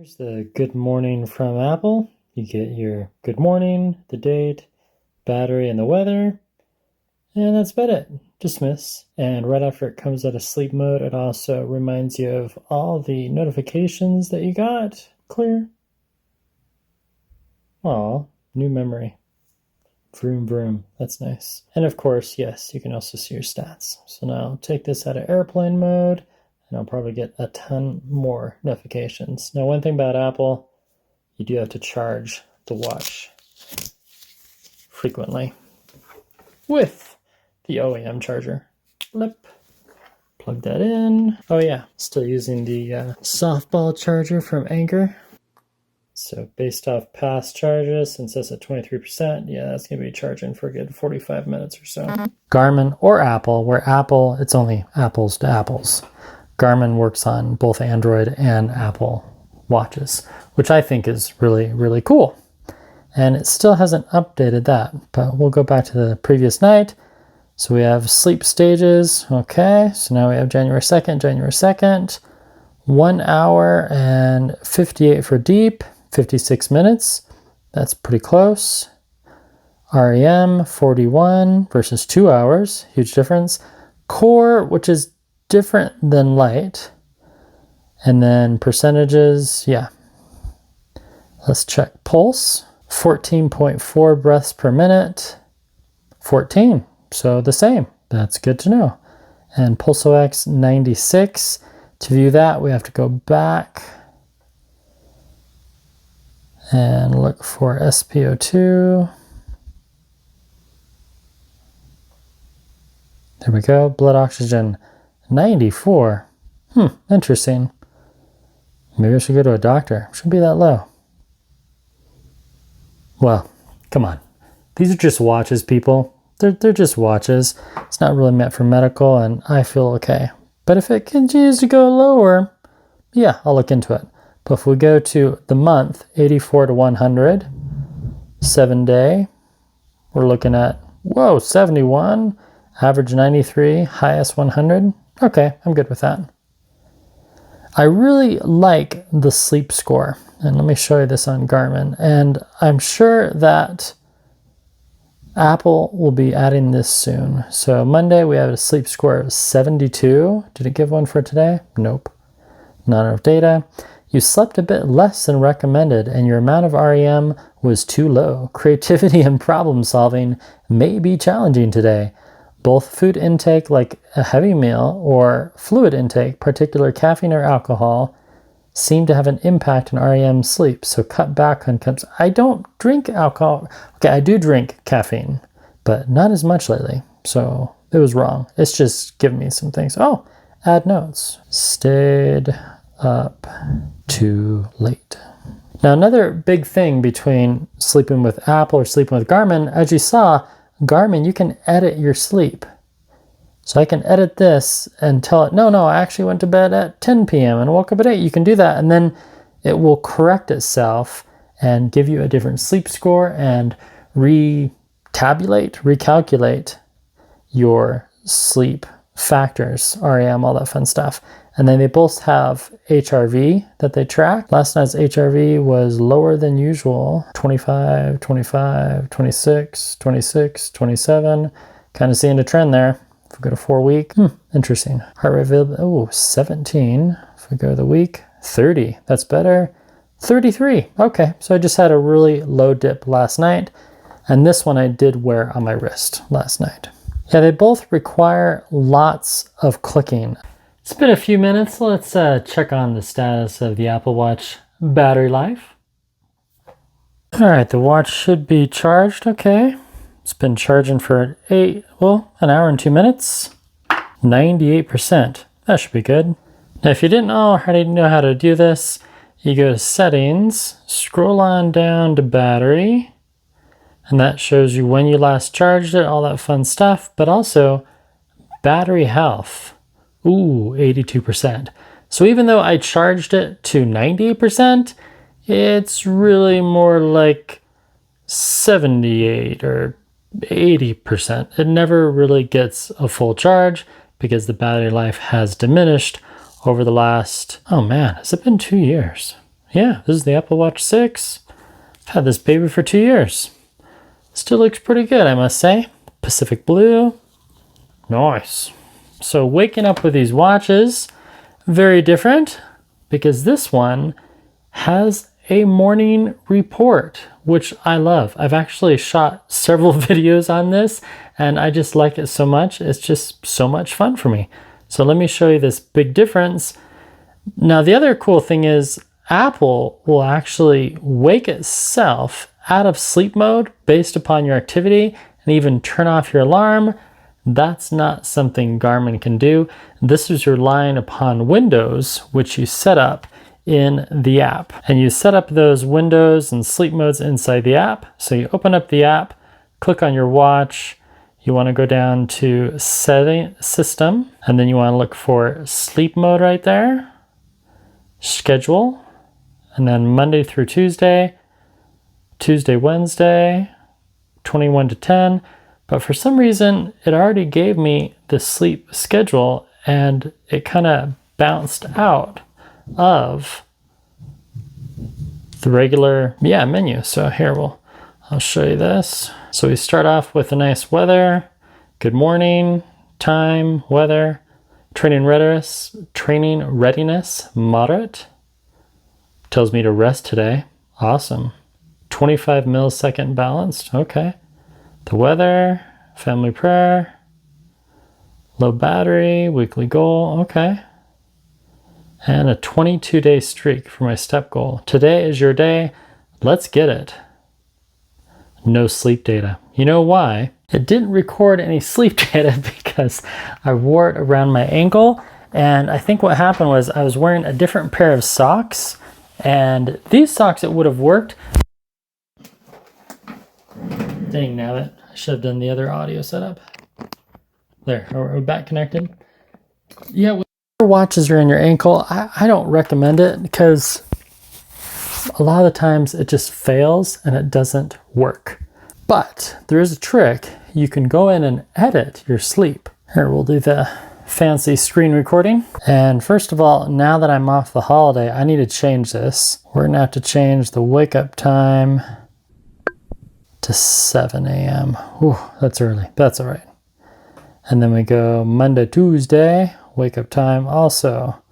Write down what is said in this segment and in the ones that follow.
Here's the good morning from Apple. You get your good morning, the date, battery, and the weather. And that's about it. Dismiss. And right after it comes out of sleep mode, it also reminds you of all the notifications that you got. Clear. Aw, new memory. Vroom vroom. That's nice. And of course, yes, you can also see your stats. So now I'll take this out of airplane mode, and I'll probably get a ton more notifications. Now, one thing about Apple, you do have to charge the watch frequently with the OEM charger. Flip. Plug that in. Oh yeah, still using the softball charger from Anchor. So based off past charges, since that's at 23%, yeah, that's going to be charging for a good 45 minutes or so. Garmin or Apple, where Apple, it's only apples to apples. Garmin works on both Android and Apple watches, which I think is really, really cool. And it still hasn't updated that, but we'll go back to the previous night. So we have sleep stages. Okay, so now we have January 2nd, 1 hour and 58 for deep, 56 minutes. That's pretty close. REM 41 versus 2 hours, huge difference. Core, which is different than light. And then percentages, yeah. Let's check pulse. 14.4 breaths per minute. 14, so the same. That's good to know. And PulseOx 96. To view that, we have to go back and look for SpO2. There we go. Blood oxygen 94. Interesting. Maybe I should go to a doctor. Shouldn't be that low. Well, come on. These are just watches, people. They're just watches. It's not really meant for medical, and I feel okay. But if it continues to go lower, yeah, I'll look into it. But if we go to the month, 84 to 100, 7 day, we're looking at, 71, average 93, highest 100. Okay, I'm good with that. I really like the sleep score. And let me show you this on Garmin. And I'm sure that Apple will be adding this soon. So Monday we have a sleep score of 72. Did it give one for today? Nope. Not enough data. You slept a bit less than recommended and your amount of REM was too low. Creativity and problem solving may be challenging today. Both food intake like a heavy meal or fluid intake, particular caffeine or alcohol, seem to have an impact on REM sleep, so cut back on cups. I don't drink alcohol. Okay, I do drink caffeine, but not as much lately, so it was wrong. It's just giving me some things. Oh, add notes. Stayed up too late. Now, another big thing between sleeping with Apple or sleeping with Garmin, as you saw, Garmin, you can edit your sleep. So I can edit this and tell it, no, I actually went to bed at 10 p.m. and woke up at 8. You can do that, and then it will correct itself and give you a different sleep score and recalculate your sleep factors, REM, all that fun stuff. And then they both have HRV that they track. Last night's HRV was lower than usual, 25, 25, 26, 26, 27. Kind of seeing a trend there. If we go to 4 week, interesting. Heart rate available, 17. If we go to the week, 30. That's better. 33. Okay, so I just had a really low dip last night. And this one I did wear on my wrist last night. Yeah, they both require lots of clicking. It's been a few minutes. Let's check on the status of the Apple Watch battery life. All right, the watch should be charged. Okay. It's been charging for an hour and 2 minutes. 98%. That should be good. Now, if you didn't already know how to do this, you go to settings, scroll on down to battery, and that shows you when you last charged it, all that fun stuff, but also battery health. Ooh, 82%. So even though I charged it to 98%, it's really more like 78 or 80%. It never really gets a full charge because the battery life has diminished over the last, has it been 2 years? Yeah, this is the Apple Watch 6. I've had this baby for 2 years. Still looks pretty good, I must say. Pacific blue. Nice. So waking up with these watches, very different, because this one has a morning report, which I love. I've actually shot several videos on this, and I just like it so much. It's just so much fun for me. So let me show you this big difference. Now, the other cool thing is Apple will actually wake itself out of sleep mode based upon your activity and even turn off your alarm. That's not something Garmin can do. This is relying upon windows, which you set up in the app. And you set up those windows and sleep modes inside the app. So you open up the app, click on your watch. You want to go down to setting system, and then you want to look for sleep mode right there, schedule, and then Monday through Tuesday, Wednesday, 21 to 10. But for some reason, it already gave me the sleep schedule and it kind of bounced out of the regular menu. So here I'll show you this. So we start off with a nice weather, good morning, time, weather, training readiness, moderate. Tells me to rest today. Awesome. 25 millisecond balanced. Okay. The weather, family prayer, low battery, weekly goal. Okay. And a 22-day streak for my step goal. Today is your day. Let's get it. No sleep data. You know why? It didn't record any sleep data because I wore it around my ankle. And I think what happened was I was wearing a different pair of socks. And these socks, it would have worked. Dang nabbit. I should have done the other audio setup. There, are we back connected? Yeah, when your watches are in your ankle, I don't recommend it because a lot of the times it just fails and it doesn't work. But there is a trick. You can go in and edit your sleep. Here, we'll do the fancy screen recording. And first of all, now that I'm off the holiday, I need to change this. We're gonna have to change the wake up time to 7 a.m. Ooh, that's early, but that's all right. And then we go Monday, Tuesday, wake up time also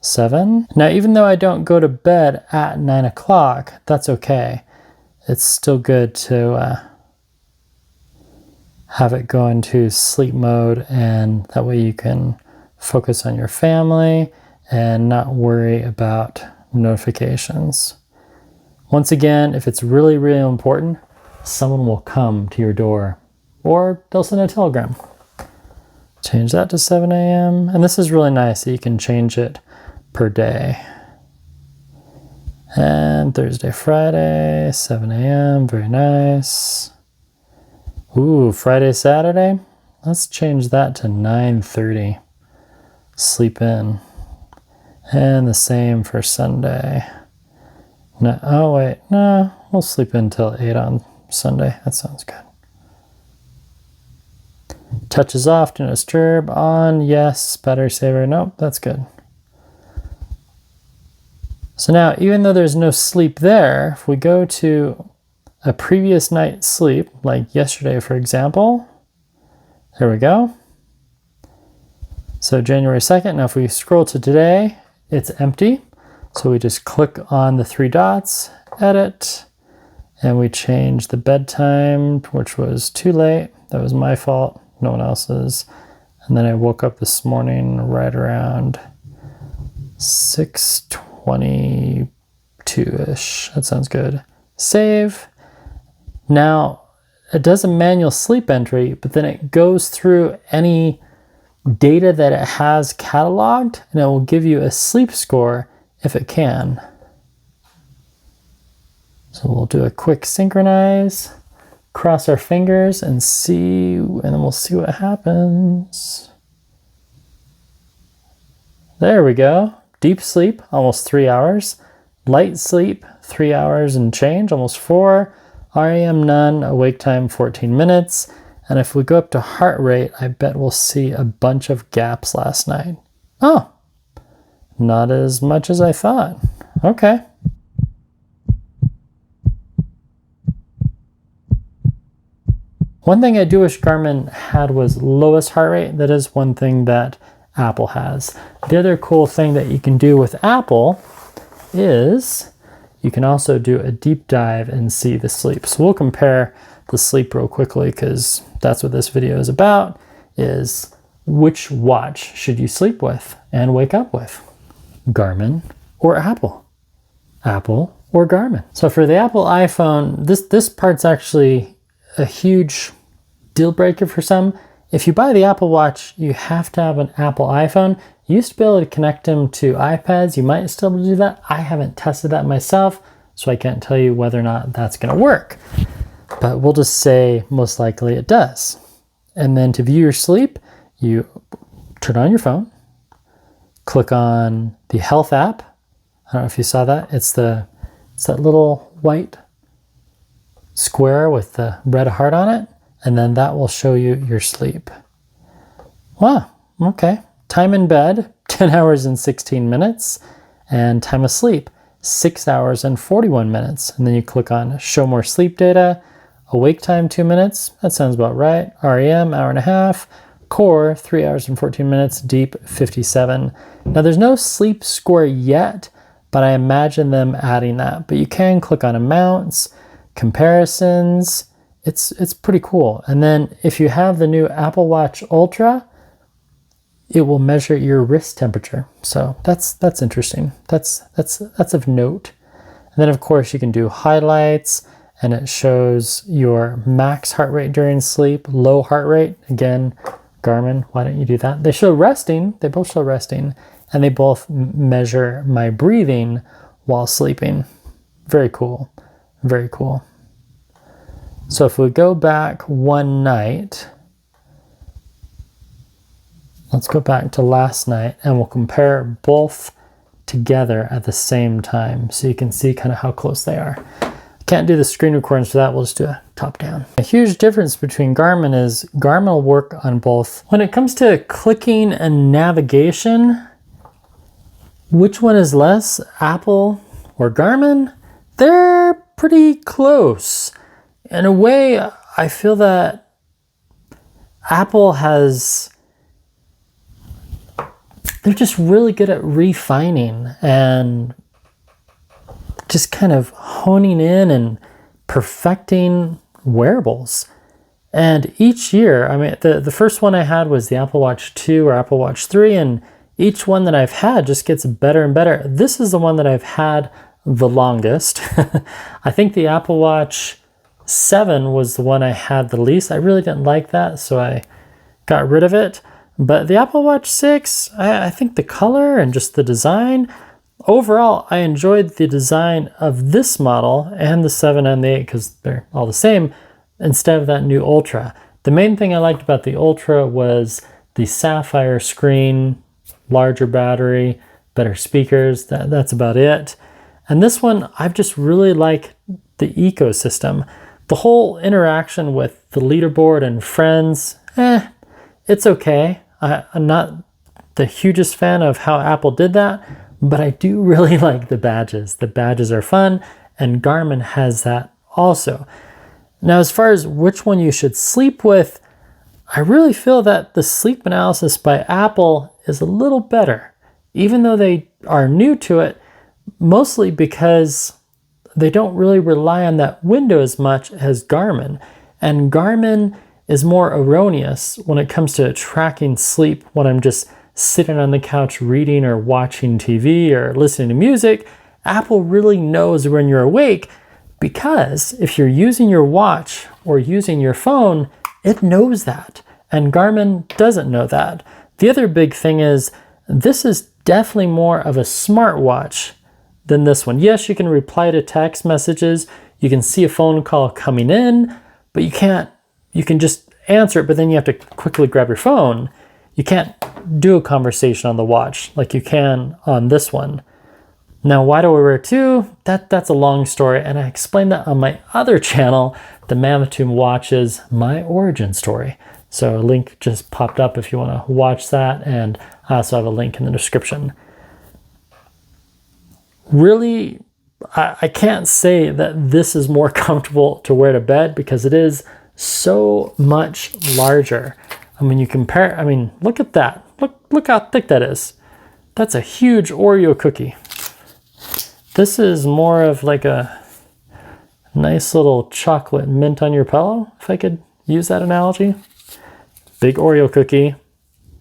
7. Now, even though I don't go to bed at 9 o'clock, that's okay. It's still good to have it go into sleep mode, and that way you can focus on your family and not worry about notifications. Once again, if it's really, really important, someone will come to your door or they'll send a telegram. Change that to 7 a.m. And this is really nice that you can change it per day. And Thursday, Friday, 7 a.m. Very nice. Ooh, Friday, Saturday. Let's change that to 9:30. Sleep in. And the same for Sunday. No, oh wait, no, we'll sleep in till 8 on Sunday. That sounds good. Touches off, do not disturb, on, yes, battery saver, nope, that's good. So now, even though there's no sleep there, if we go to a previous night's sleep, like yesterday, for example, there we go. So January 2nd, now if we scroll to today, it's empty. So we just click on the 3 dots, edit, and we change the bedtime, which was too late. That was my fault, no one else's. And then I woke up this morning right around 6:22-ish. That sounds good. Save. Now, it does a manual sleep entry, but then it goes through any data that it has cataloged, and it will give you a sleep score if it can. So we'll do a quick synchronize, cross our fingers and see, and then we'll see what happens. There we go. Deep sleep, almost 3 hours. Light sleep, 3 hours and change, almost 4. REM none, awake time 14 minutes. And if we go up to heart rate, I bet we'll see a bunch of gaps last night. Oh, not as much as I thought. Okay. One thing I do wish Garmin had was lowest heart rate. That is one thing that Apple has. The other cool thing that you can do with Apple is you can also do a deep dive and see the sleep. So we'll compare the sleep real quickly because that's what this video is about, is which watch should you sleep with and wake up with? Garmin or Apple? Apple or Garmin? So for the Apple iPhone, this part's actually a huge deal breaker for some. If you buy the Apple Watch, you have to have an Apple iPhone. You used to be able to connect them to iPads. You might still be able to do that. I haven't tested that myself, so I can't tell you whether or not that's going to work. But we'll just say most likely it does. And then to view your sleep, you turn on your phone, click on the Health app. I don't know if you saw that. It's that little white square with the red heart on it. And then that will show you your sleep. Wow, okay. Time in bed, 10 hours and 16 minutes. And time of sleep, 6 hours and 41 minutes. And then you click on show more sleep data. Awake time, 2 minutes. That sounds about right. REM, hour and a half. Core, 3 hours and 14 minutes. Deep, 57. Now there's no sleep score yet, but I imagine them adding that. But you can click on amounts, comparisons. It's pretty cool. And then if you have the new Apple Watch Ultra, it will measure your wrist temperature. So that's interesting. That's of note. And then of course you can do highlights, and it shows your max heart rate during sleep, low heart rate. Again, Garmin, why don't you do that? They show resting. They both show resting, and they both measure my breathing while sleeping. Very cool. Very cool. So if we go back one night, let's go back to last night and we'll compare both together at the same time so you can see kind of how close they are. Can't do the screen recordings for that, we'll just do a top down. A huge difference between Garmin is Garmin will work on both. When it comes to clicking and navigation, which one is less, Apple or Garmin? They're pretty close. In a way, I feel that Apple they're just really good at refining and just kind of honing in and perfecting wearables. And each year, I mean, the first one I had was the Apple Watch 2 or Apple Watch 3, and each one that I've had just gets better and better. This is the one that I've had the longest. I think the Apple Watch 7 was the one I had the least. I really didn't like that, so I got rid of it. But the Apple Watch 6, I think the color and just the design, overall, I enjoyed the design of this model and the 7 and the 8 because they're all the same instead of that new Ultra. The main thing I liked about the Ultra was the sapphire screen, larger battery, better speakers. That's about it. And this one, I've just really liked the ecosystem. The whole interaction with the leaderboard and friends, it's okay. I'm not the hugest fan of how Apple did that, but I do really like the badges. The badges are fun, and Garmin has that also. Now, as far as which one you should sleep with, I really feel that the sleep analysis by Apple is a little better, even though they are new to it, mostly because they don't really rely on that window as much as Garmin. And Garmin is more erroneous when it comes to tracking sleep when I'm just sitting on the couch reading or watching TV or listening to music. Apple really knows when you're awake because if you're using your watch or using your phone, it knows that. And Garmin doesn't know that. The other big thing is this is definitely more of a smartwatch than this one. Yes, you can reply to text messages, you can see a phone call coming in, but you can just answer it, but then you have to quickly grab your phone. You can't do a conversation on the watch like you can on this one. Now, why do I wear two? That's a long story, and I explained that on my other channel, the Mammoth Watches, my origin story. So a link just popped up if you want to watch that, and I also have a link in the description. Really, I can't say that this is more comfortable to wear to bed because it is so much larger. I mean, you compare, I mean, look at that. Look how thick that is. That's a huge Oreo cookie. This is more of like a nice little chocolate mint on your pillow, if I could use that analogy. Big Oreo cookie,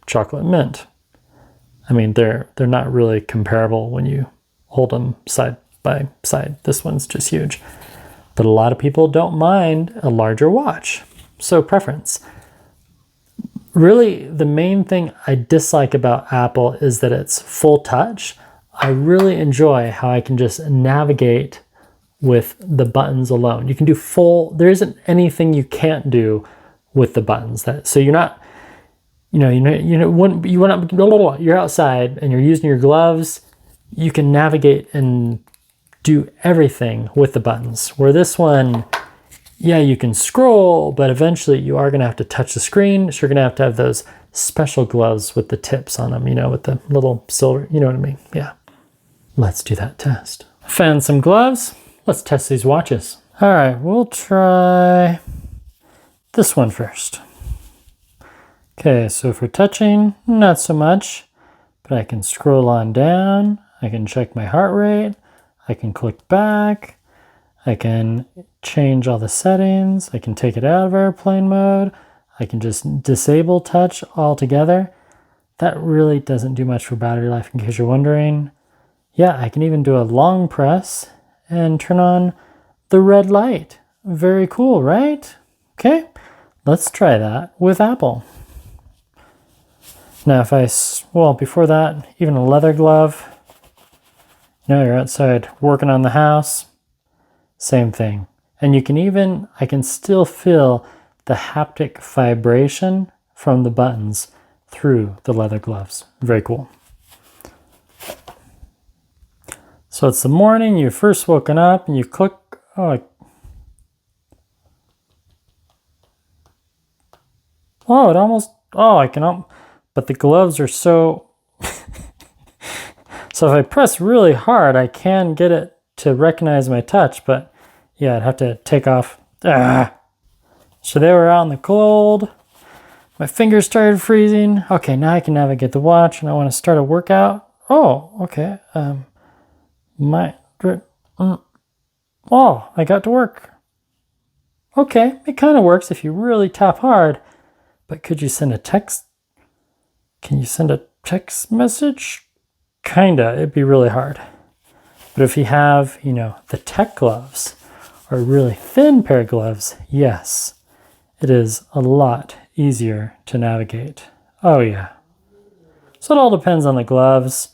chocolate mint. I mean, they're not really comparable when you hold them side by side. This one's just huge. But a lot of people don't mind a larger watch. So preference. Really, the main thing I dislike about Apple is that it's full touch. I really enjoy how I can just navigate with the buttons alone. You can do full, there isn't anything you can't do with the buttons. So you're not, you're outside and you're using your gloves, you can navigate and do everything with the buttons. Where this one, yeah, you can scroll, but eventually you are gonna have to touch the screen. So you're gonna have to have those special gloves with the tips on them, with the little silver, you know what I mean? Yeah. Let's do that test. Found some gloves. Let's test these watches. All right, we'll try this one first. Okay, so for touching, not so much, but I can scroll on down. I can check my heart rate. I can click back. I can change all the settings. I can take it out of airplane mode. I can just disable touch altogether. That really doesn't do much for battery life, in case you're wondering. Yeah, I can even do a long press and turn on the red light. Very cool, right? Okay, let's try that with Apple. Now before that, even a leather glove. You're outside working on the house, same thing. And I can still feel the haptic vibration from the buttons through the leather gloves. Very cool. So it's the morning, you first woken up and you click, but the gloves are so, so if I press really hard, I can get it to recognize my touch, but yeah, I'd have to take off. So they were out in the cold. My fingers started freezing. Okay, now I can navigate the watch and I want to start a workout. Oh, okay. I got to work. Okay, it kind of works if you really tap hard, but could you send a text? Can you send a text message? Kinda, it'd be really hard. But if you have, the tech gloves or a really thin pair of gloves, yes, it is a lot easier to navigate. Oh yeah. So it all depends on the gloves.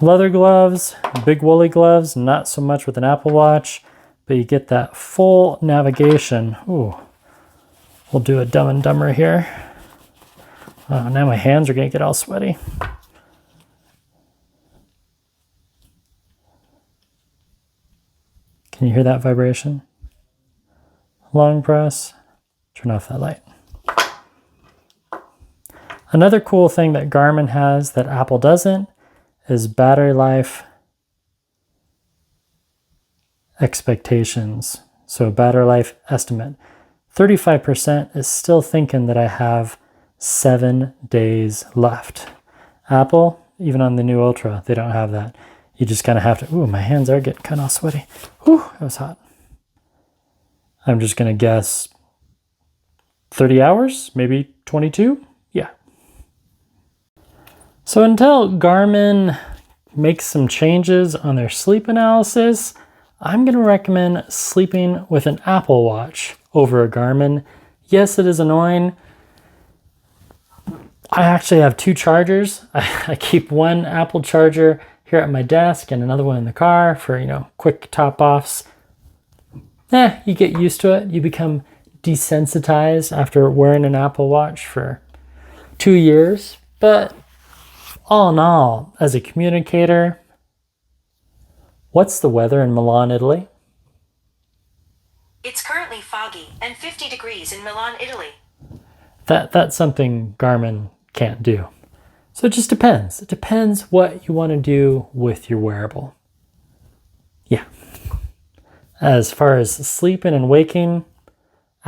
Leather gloves, big woolly gloves, not so much with an Apple Watch, but you get that full navigation. Ooh, we'll do a Dumb and Dumber here. Oh, now my hands are gonna get all sweaty. Can you hear that vibration? Long press, turn off that light. Another cool thing that Garmin has that Apple doesn't is battery life expectations. So battery life estimate. 35% is still thinking that I have 7 days left. Apple, even on the new Ultra, they don't have that. You just kind of have to, my hands are getting kind of sweaty. Whew, that was hot. I'm just going to guess 30 hours, maybe 22. Yeah. So until Garmin makes some changes on their sleep analysis, I'm going to recommend sleeping with an Apple Watch over a Garmin. Yes, it is annoying. I actually have 2 chargers. I keep one Apple charger here at my desk and another one in the car for, quick top-offs. You get used to it. You become desensitized after wearing an Apple Watch for 2 years. But all in all, as a communicator, what's the weather in Milan, Italy? It's currently foggy and 50 degrees in Milan, Italy. That's something Garmin can't do. So it just depends. It depends what you want to do with your wearable. Yeah. As far as sleeping and waking,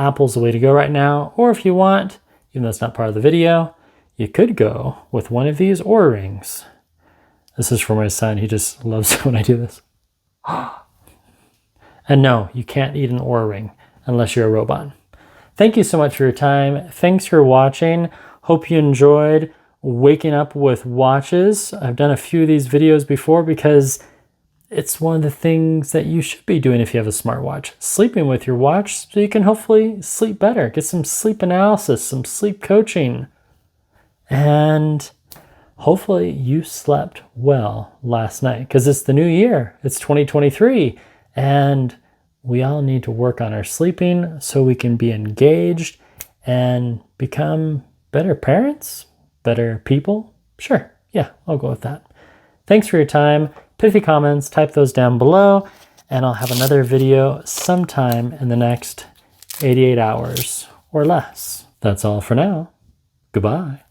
Apple's the way to go right now. Or if you want, even though it's not part of the video, you could go with one of these Oura rings. This is for my son. He just loves it when I do this. And no, you can't eat an Oura ring unless you're a robot. Thank you so much for your time. Thanks for watching. Hope you enjoyed waking up with watches. I've done a few of these videos before because it's one of the things that you should be doing if you have a smartwatch. Sleeping with your watch so you can hopefully sleep better. Get some sleep analysis, some sleep coaching. And hopefully you slept well last night because it's the new year. It's 2023. And we all need to work on our sleeping so we can be engaged and become better parents, better people. Sure. Yeah, I'll go with that. Thanks for your time. Pithy comments, type those down below, and I'll have another video sometime in the next 88 hours or less. That's all for now. Goodbye.